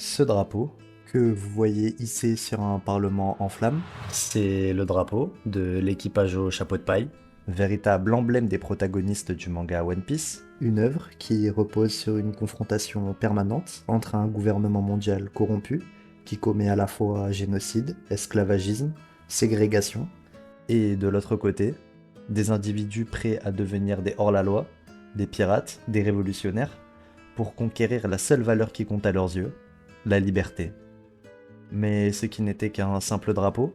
Ce drapeau que vous voyez hissé sur un parlement en flammes, C'est le drapeau de l'équipage au chapeau de paille. véritable emblème des protagonistes du manga One Piece, une œuvre qui repose sur une confrontation permanente entre un gouvernement mondial corrompu qui commet à la fois génocide, esclavagisme, ségrégation, et de l'autre côté, des individus prêts à devenir des hors-la-loi, des pirates, des révolutionnaires, pour conquérir la seule valeur qui compte à leurs yeux, la liberté. Mais ce qui n'était qu'un simple drapeau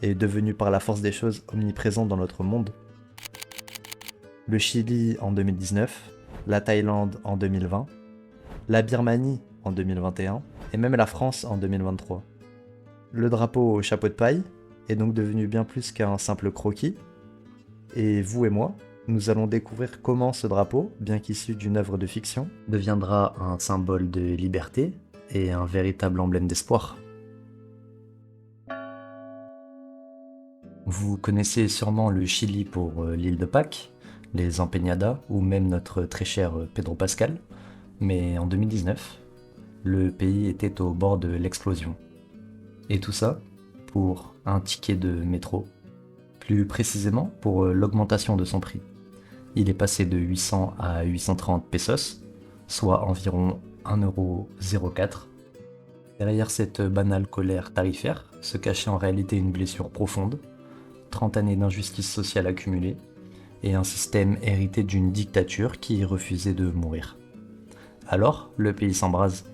est devenu par la force des choses omniprésent dans notre monde. Le Chili en 2019, la Thaïlande en 2020, la Birmanie en 2021 et même la France en 2023. Le drapeau au chapeau de paille est donc devenu bien plus qu'un simple croquis, et vous et moi, nous allons découvrir comment ce drapeau, bien qu'issu d'une œuvre de fiction, Deviendra un symbole de liberté et un véritable emblème d'espoir. Vous connaissez sûrement le Chili pour l'île de Pâques, les empeñadas ou même notre très cher Pedro Pascal, mais en 2019, le pays était au bord de l'explosion. Et tout ça pour un ticket de métro, plus précisément pour l'augmentation de son prix. Il est passé de 800 à 830 pesos, soit environ 1,04 €. Derrière cette banale colère tarifaire se cachait en réalité une blessure profonde, 30 années d'injustice sociale accumulée, et un système hérité d'une dictature qui refusait de mourir. Alors, le pays s'embrase,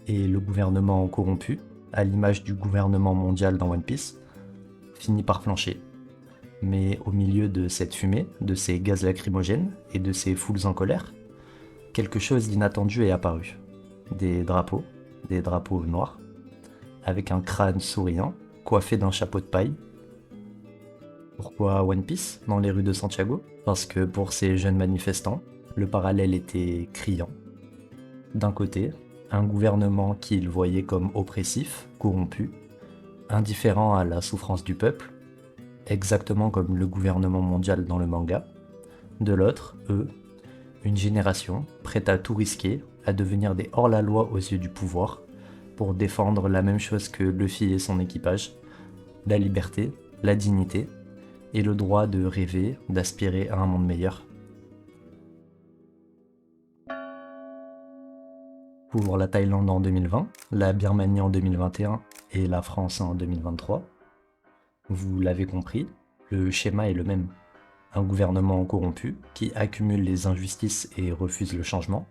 et le gouvernement corrompu, à l'image du gouvernement mondial dans One Piece, finit par flancher. Mais au milieu de cette fumée, de ces gaz lacrymogènes et de ces foules en colère, quelque chose d'inattendu est apparu. Des drapeaux noirs, avec un crâne souriant, coiffé d'un chapeau de paille. Pourquoi One Piece dans les rues de Santiago? Parce que pour ces jeunes manifestants, le parallèle était criant. D'un côté, un gouvernement qu'ils voyaient comme oppressif, corrompu, indifférent à la souffrance du peuple, exactement comme le gouvernement mondial dans le manga. De l'autre, eux, une génération prête à tout risquer, à devenir des hors-la-loi aux yeux du pouvoir, pour défendre la même chose que Luffy et son équipage, la liberté, la dignité, et le droit de rêver, d'aspirer à un monde meilleur. Pour la Thaïlande en 2020, la Birmanie en 2021 et la France en 2023, vous l'avez compris, le schéma est le même. Un gouvernement corrompu qui accumule les injustices et refuse le changement,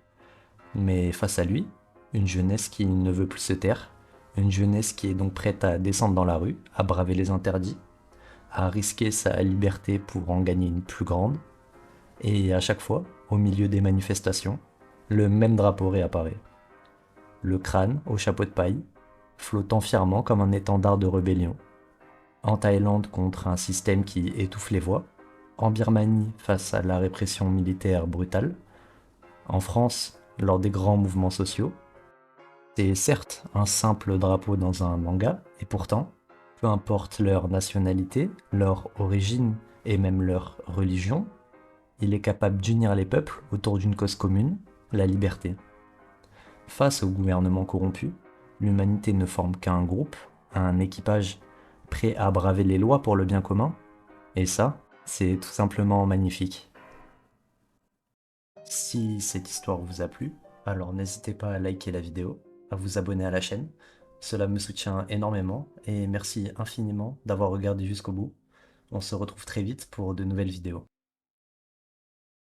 mais face à lui, une jeunesse qui ne veut plus se taire, une jeunesse qui est donc prête à descendre dans la rue, à braver les interdits, à risquer sa liberté pour en gagner une plus grande, et à chaque fois, au milieu des manifestations, le même drapeau réapparaît. Le crâne au chapeau de paille, flottant fièrement comme un étendard de rébellion. En Thaïlande contre un système qui étouffe les voix, en Birmanie face à la répression militaire brutale, en France lors des grands mouvements sociaux. C'est certes un simple drapeau dans un manga, et pourtant, peu importe leur nationalité, leur origine et même leur religion, il est capable d'unir les peuples autour d'une cause commune, la liberté. Face au gouvernement corrompu, l'humanité ne forme qu'un groupe, un équipage prêt à braver les lois pour le bien commun, et ça, c'est tout simplement magnifique. Si cette histoire vous a plu, alors n'hésitez pas à liker la vidéo, à vous abonner à la chaîne. Cela me soutient énormément et merci infiniment d'avoir regardé jusqu'au bout. On se retrouve très vite pour de nouvelles vidéos.